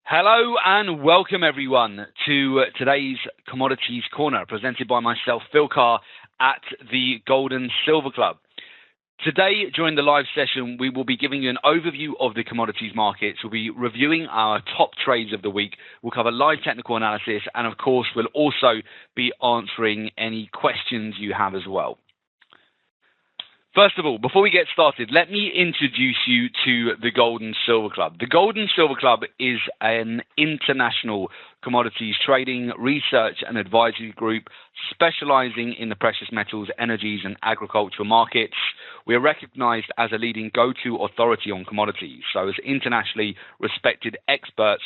Hello and welcome everyone to today's Commodities Corner, presented by myself, Phil Carr, at the Gold and Silver Club. Today, during the live session, we will be giving you an overview of the commodities markets. We'll be reviewing our top trades of the week. We'll cover live technical analysis, and of course, we'll also be answering any questions you have as well. First of all, before we get started, let me introduce you to the Gold and Silver Club. The Gold and Silver Club is an international commodities trading, research and advisory group specializing in the precious metals, energies and agricultural markets. We are recognized as a leading go-to authority on commodities. So as internationally respected experts,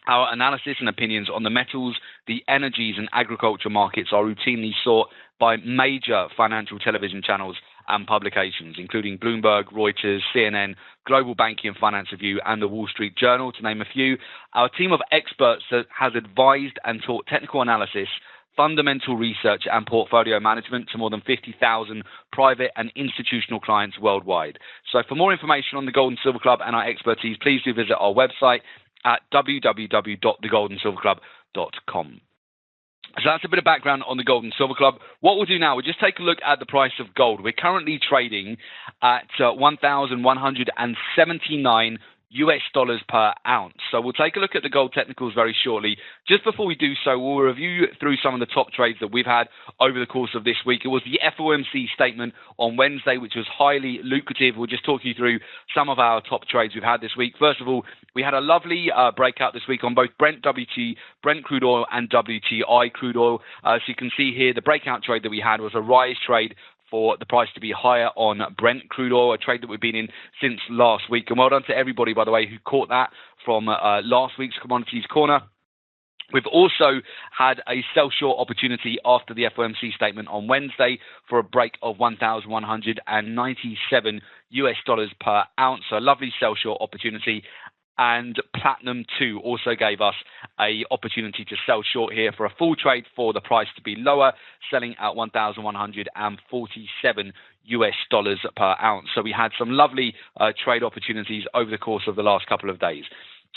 our analysis and opinions on the metals, the energies and agriculture markets are routinely sought by major financial television channels and publications, including Bloomberg, Reuters, CNN, Global Banking and Finance Review, and the Wall Street Journal, to name a few. Our team of experts has advised and taught technical analysis, fundamental research and portfolio management to more than 50,000 private and institutional clients worldwide. So for more information on the Gold and Silver Club and our expertise, please do visit our website at www.thegoldandsilverclub.com. So that's a bit of background on the Gold and Silver Club. What we'll do now, we'll just take a look at the price of gold. We're currently trading at 1,179 US dollars per ounce. So we'll take a look at the gold technicals very shortly. Just before we do so, we'll review through some of the top trades that we've had over the course of this week. It was the FOMC statement on Wednesday, which was highly lucrative. We'll just talk you through some of our top trades we've had this week. First of all, we had a lovely breakout this week on both Brent crude oil and WTI crude oil. So you can see here, the breakout trade that we had was a rise trade for the price to be higher on Brent crude oil, a trade that we've been in since last week. And well done to everybody, by the way, who caught that from last week's Commodities Corner. We've also had a sell short opportunity after the FOMC statement on Wednesday for a break of 1,197 US dollars per ounce. So a lovely sell short opportunity. And Platinum 2 also gave us an opportunity to sell short here for a full trade for the price to be lower, selling at 1,147 US dollars per ounce. So we had some lovely trade opportunities over the course of the last couple of days.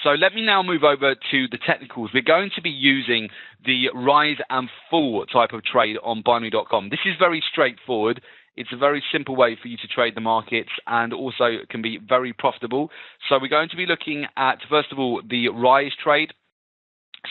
So let me now move over to the technicals. We're going to be using the rise and fall type of trade on binary.com. This is very straightforward. It's a very simple way for you to trade the markets, and also can be very profitable. So we're going to be looking at, first of all, the rise trade.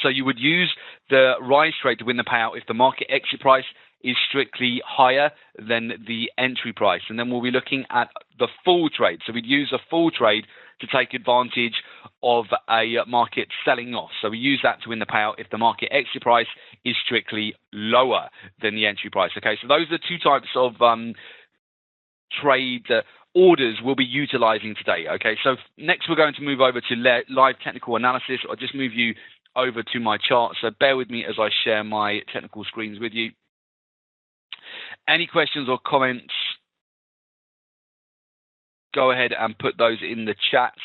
So you would use the rise trade to win the payout if the market exit price is strictly higher than the entry price. And then we'll be looking at the fall trade. So we'd use a fall trade to take advantage of a market selling off. So we use that to win the payout if the market exit price is strictly lower than the entry price. Okay, so those are two types of trade orders we'll be utilizing today. Okay, so next we're going to move over to live technical analysis. I'll just move you over to my chart. So bear with me as I share my technical screens with you. Any questions or comments, go ahead and put those in the chats.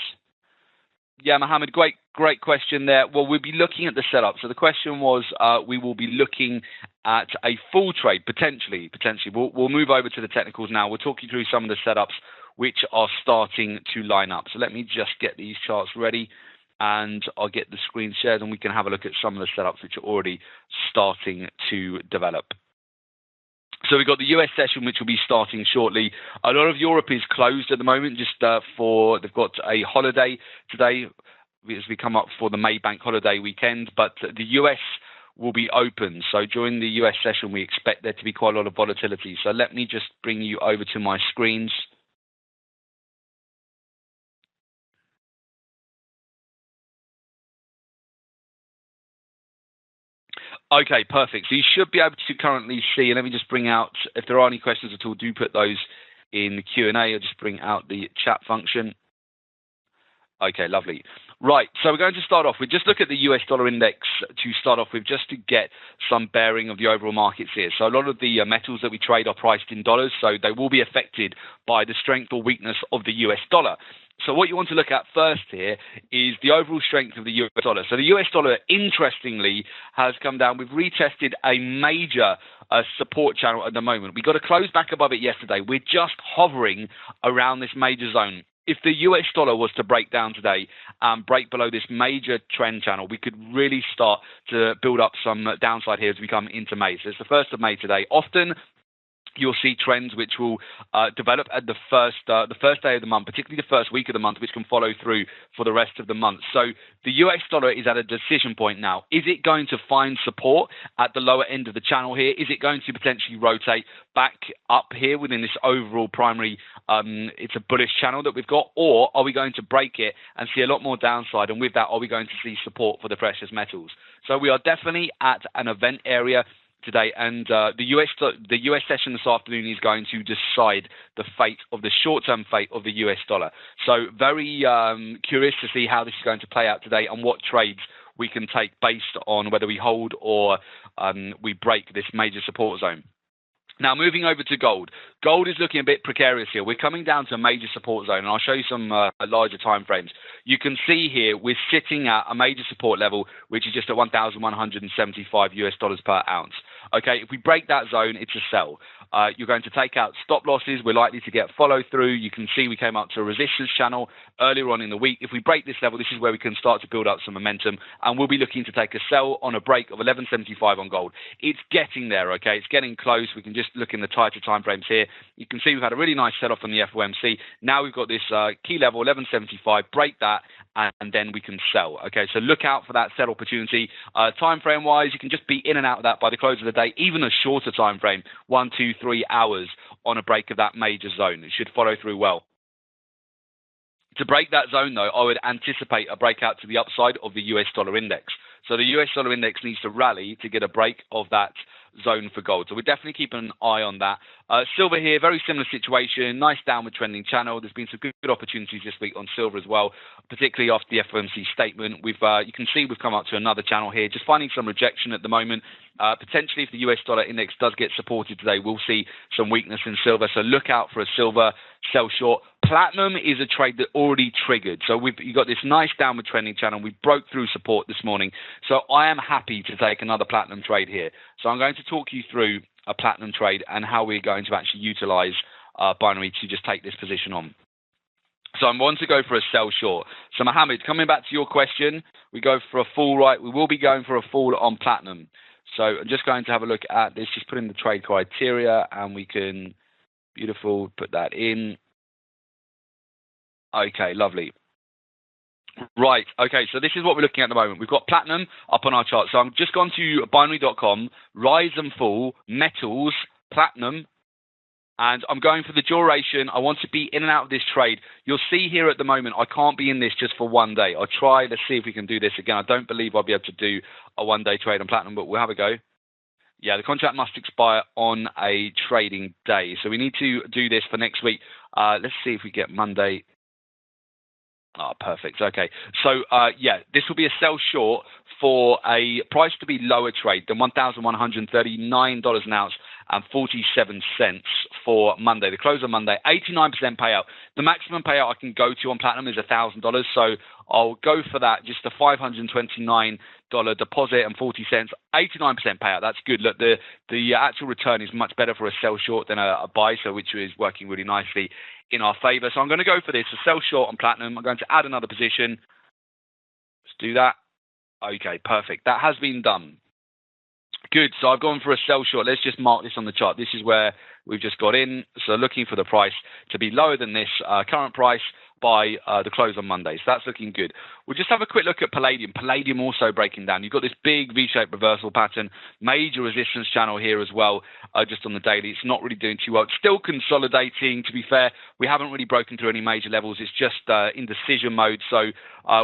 Yeah, Mohammed, great question there. Well, we'll be looking at the setup. So the question was, we will be looking at a full trade, potentially. We'll move over to the technicals now. We'll talk you through some of the setups which are starting to line up. So let me just get these charts ready, and I'll get the screen shared, and we can have a look at some of the setups which are already starting to develop. So we've got the US session, which will be starting shortly. A lot of Europe is closed at the moment, just they've got a holiday today as we come up for the May bank holiday weekend, but the US will be open. So during the US session, we expect there to be quite a lot of volatility. So let me just bring you over to my screens. Okay, perfect. So you should be able to currently see, and let me just bring out, if there are any questions at all, do put those in the Q&A. I'll just bring out the chat function. Okay, lovely. Right, so we're going to start off with, just look at the US dollar index to start off with, just to get some bearing of the overall markets here. So a lot of the metals that we trade are priced in dollars, so they will be affected by the strength or weakness of the US dollar. So what you want to look at first here is the overall strength of the US dollar. So the US dollar, interestingly, has come down. We've retested a major support channel at the moment. We got to close back above it yesterday. We're just hovering around this major zone if the US dollar was to break down today and break below this major trend channel, we could really start to build up some downside here as we come into May. So it's the 1st of May today. Often you'll see trends which will develop at the first day of the month, particularly the first week of the month, which can follow through for the rest of the month. So the US dollar is at a decision point now. Is it going to find support at the lower end of the channel here? Is it going to potentially rotate back up here within this overall primary, it's a bullish channel that we've got, or are we going to break it and see a lot more downside? And with that, are we going to see support for the precious metals? So we are definitely at an event area today, and the US session this afternoon is going to decide the fate of the short-term fate of the US dollar. So very curious to see how this is going to play out today and what trades we can take based on whether we hold or we break this major support zone. Now, moving over to gold. Gold is looking a bit precarious here. We're coming down to a major support zone, and I'll show you some larger time frames. You can see here we're sitting at a major support level, which is just at 1,175 US dollars per ounce. Okay, if we break that zone, it's a sell. You're going to take out stop losses. We're likely to get follow through. You can see we came up to a resistance channel earlier on in the week. If we break this level, this is where we can start to build up some momentum, and we'll be looking to take a sell on a break of 1175 on gold. It's getting there, okay? It's getting close. We can just look in the tighter time frames here. You can see we've had a really nice sell-off on the FOMC. Now we've got this key level, 1175. Break that, and then we can sell. Okay, so look out for that sell opportunity. Time frame wise, you can just be in and out of that by the close of the day. Even a shorter time frame, 1, 2, 3 hours on a break of that major zone. It should follow through well. To break that zone, though, I would anticipate a breakout to the upside of the US dollar index. So the US dollar index needs to rally to get a break of that zone for gold. So we're definitely keeping an eye on that. Silver here, very similar situation, nice downward trending channel. There's been some good opportunities this week on silver as well, particularly after the FOMC statement. You can see we've come up to another channel here, just finding some rejection at the moment. Potentially, if the US dollar index does get supported today, we'll see some weakness in silver. So look out for a silver sell short. Platinum is a trade that already triggered. So you got this nice downward trending channel. We broke through support this morning. So I am happy to take another platinum trade here. So I'm going to talk you through a platinum trade and how we're going to actually utilize binary to just take this position on. So I want to go for a sell short. So Mohammed, coming back to your question, we go for a fall, right? We will be going for a fall on platinum. So I'm just going to have a look at this, just put in the trade criteria, and we can, beautiful, put that in. Okay, lovely. Right, okay, so this is what we're looking at the moment. We've got platinum up on our chart. So I'm just gone to binary.com, rise and fall, metals, platinum, and I'm going for the duration. I want to be in and out of this trade. You'll see here at the moment, I can't be in this just for one day. I'll try, let's see if we can do this again. I don't believe I'll be able to do a one-day trade on platinum, but we'll have a go. Yeah, the contract must expire on a trading day. So we need to do this for next week. Let's see if we get Monday. Oh, perfect. Okay. So, yeah, this will be a sell short for a price to be lower trade than $1,139 an ounce and 47 cents for Monday. The close on Monday, 89% payout. The maximum payout I can go to on platinum is $1,000. So I'll go for that, just a $529 deposit and 40 cents, 89% payout. That's good. Look, the actual return is much better for a sell short than a buy, so which is working really nicely in our favor. So I'm going to go for this, a sell short on platinum. I'm going to add another position. Let's do that. Okay, perfect. That has been done. Good. So I've gone for a sell short. Let's just mark this on the chart. This is where we've just got in. So looking for the price to be lower than this current price by the close on Monday. So that's looking good. We'll just have a quick look at palladium. Palladium also breaking down. You've got this big V-shaped reversal pattern, major resistance channel here as well, just on the daily. It's not really doing too well. It's still consolidating, to be fair. We haven't really broken through any major levels. It's just indecision mode. So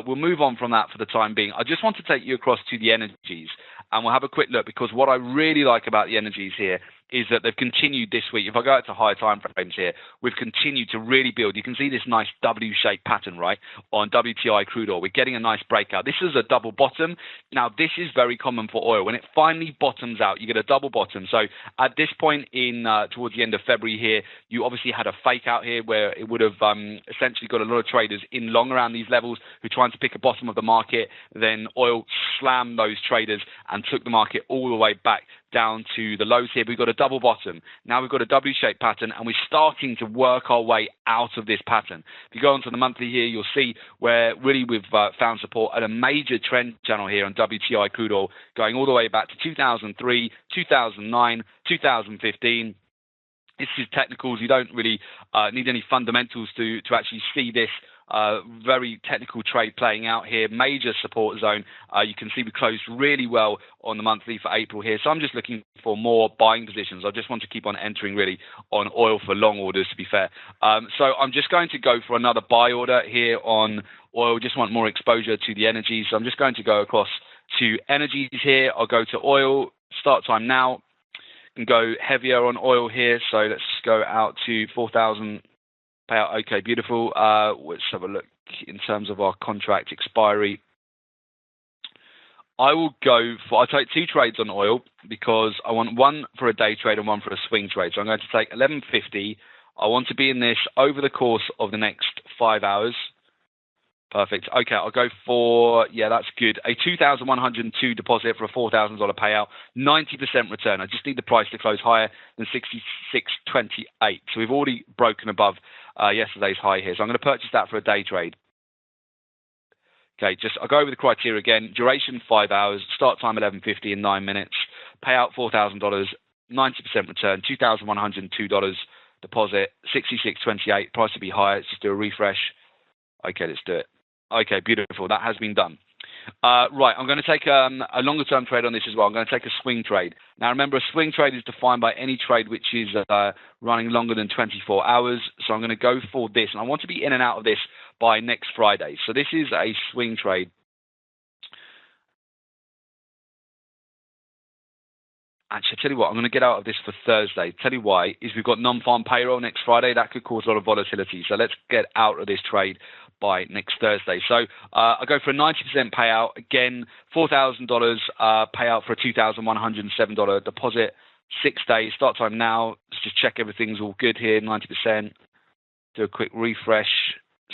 we'll move on from that for the time being. I just want to take you across to the energies, and we'll have a quick look, because what I really like about the energies here is that they've continued this week. If I go out to higher time frames here, we've continued to really build. You can see this nice W-shaped pattern, right, on WTI crude oil. We're getting a nice breakout. This is a double bottom. Now, this is very common for oil. When it finally bottoms out, you get a double bottom. So at this point in towards the end of February here, you obviously had a fake out here where it would have essentially got a lot of traders in long around these levels who are trying to pick a bottom of the market. Then oil slammed those traders, and and took the market all the way back down to the lows here. We've got a double bottom. Now we've got a W-shaped pattern, and we're starting to work our way out of this pattern. If you go onto the monthly here, you'll see where really we've found support at a major trend channel here on WTI crude oil, going all the way back to 2003, 2009, 2015. This is technicals. You don't really need any fundamentals to actually see this very technical trade playing out here. Major support zone. You can see we closed really well on the monthly for April here. So I'm just looking for more buying positions. I just want to keep on entering really on oil for long orders, to be fair. So I'm just going to go for another buy order here on oil. Just want more exposure to the energy. So I'm just going to go across to energies here. I'll go to oil. Start time now. And go heavier on oil here. So let's go out to 4,000 payout. Okay, beautiful. Let's have a look in terms of our contract expiry. I'll take 2 trades on oil because I want one for a day trade and one for a swing trade. So I'm going to take 1150. I want to be in this over the course of the next 5 hours. Perfect. Okay, I'll go for, yeah, that's good. A 2,102 deposit for a $4,000 payout, 90% return. I just need the price to close higher than 66.28. So we've already broken above yesterday's high here. So I'm going to purchase that for a day trade. Okay, I'll go over the criteria again. Duration 5 hours, start time 11:50 in 9 minutes. Payout $4,000, 90% return, $2,102 deposit, 66.28. Price to be higher. Let's just do a refresh. Okay, let's do it. Okay, beautiful. That has been done. Right, I'm going to take a longer-term trade on this as well. I'm going to take a swing trade. Now, remember, a swing trade is defined by any trade which is running longer than 24 hours. So I'm going to go for this, and I want to be in and out of this by next Friday. So this is a swing trade. Actually, I tell you what, I'm going to get out of this for Thursday. Tell you why, is we've got non-farm payroll next Friday. That could cause a lot of volatility. So let's get out of this trade by next Thursday. So I go for a 90% payout. Again, $4,000 payout for a $2,107 deposit. 6 days. Start time now. Let's just check everything's all good here. 90%. Do a quick refresh.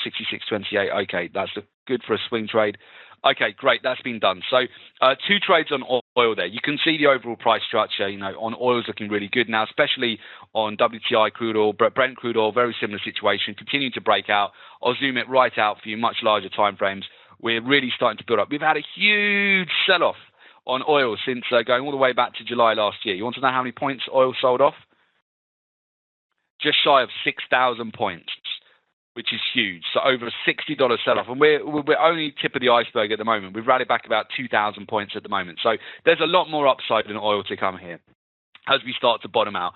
66.28. Okay, that's good for a swing trade. Okay, great. That's been done. So 2 trades on oil there. You can see the overall price structure, on oil is looking really good now, especially on WTI crude oil, Brent crude oil, very similar situation, continuing to break out. I'll zoom it right out for you, much larger time frames. We're really starting to build up. We've had a huge sell-off on oil since going all the way back to July last year. You want to know how many points oil sold off? Just shy of 6,000 points, which is huge. So over a $60 sell-off. And we're only tip of the iceberg at the moment. We've rallied back about 2,000 points at the moment. So there's a lot more upside in oil to come here as we start to bottom out.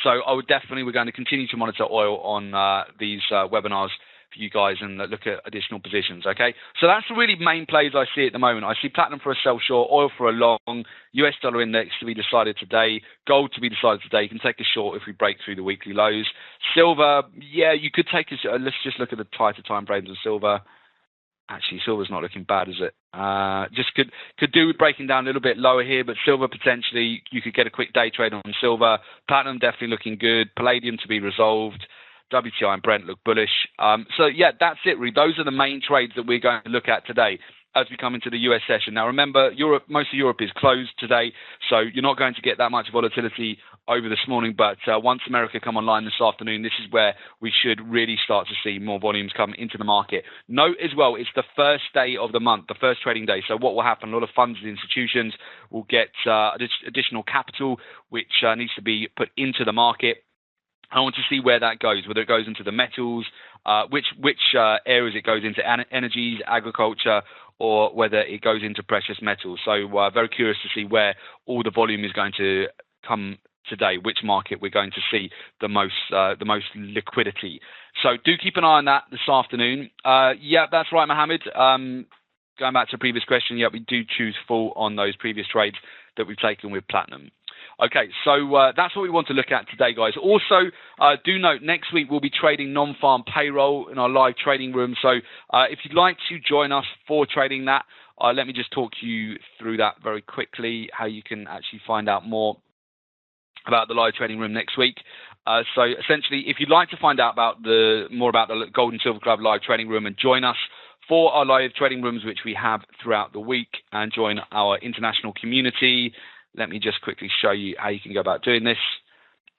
So we're going to continue to monitor oil on these webinars for you guys and look at additional positions, okay? So that's the really main plays I see at the moment. I see platinum for a sell short, oil for a long, US dollar index to be decided today, gold to be decided today. You can take a short if we break through the weekly lows. Silver, yeah, you could take let's just look at the tighter time frames of silver. Actually, silver's not looking bad, is it? Just could do with breaking down a little bit lower here, but silver potentially, you could get a quick day trade on silver. Platinum definitely looking good. Palladium to be resolved. WTI and Brent look bullish. So, yeah, that's it, really. Those are the main trades that we're going to look at today as we come into the US session. Now, remember, most of Europe is closed today, so you're not going to get that much volatility over this morning. But once America come online this afternoon, this is where we should really start to see more volumes come into the market. Note as well, it's the first day of the month, the first trading day. So what will happen, a lot of funds and institutions will get additional capital, which needs to be put into the market. I want to see where that goes, whether it goes into the metals, which areas it goes into, energies, agriculture, or whether it goes into precious metals. So very curious to see where all the volume is going to come today, which market we're going to see the most liquidity. So do keep an eye on that this afternoon. Yeah, that's right, Mohammed. Going back to the previous question, yeah, we do choose full on those previous trades that we've taken with platinum. Okay, so that's what we want to look at today, guys. Also, do note, next week we'll be trading non-farm payroll in our live trading room. So if you'd like to join us for trading that, let me just talk you through that very quickly, how you can actually find out more about the live trading room next week. So essentially, if you'd like to find out more about the Gold and Silver Club live trading room and join us for our live trading rooms, which we have throughout the week, and join our international community. Let me just quickly show you how you can go about doing this.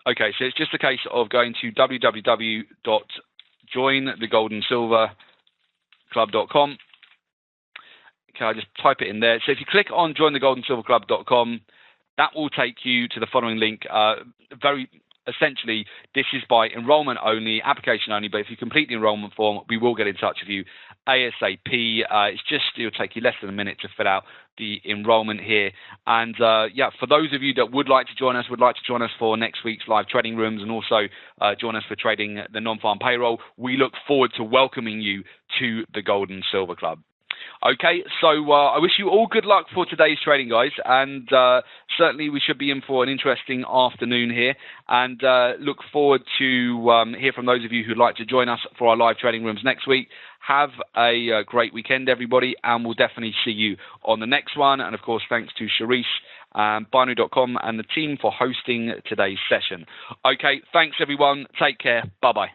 Okay, so it's just a case of going to www.jointhegoldandsilverclub.com. Okay, I just type it in there. So if you click on jointhegoldandsilverclub.com, that will take you to the following link. Essentially, this is by enrollment only, application only, but if you complete the enrollment form, we will get in touch with you ASAP. It'll take you less than a minute to fill out the enrollment here. And for those of you that would like to join us for next week's live trading rooms and also join us for trading the non-farm payroll, we look forward to welcoming you to the Gold and Silver Club. Okay, so I wish you all good luck for today's trading, guys, and certainly we should be in for an interesting afternoon here, and look forward to hear from those of you who'd like to join us for our live trading rooms next week. Have a great weekend, everybody, and we'll definitely see you on the next one. And, of course, thanks to Charisse, Binary.com, and the team for hosting today's session. Okay, thanks, everyone. Take care. Bye-bye.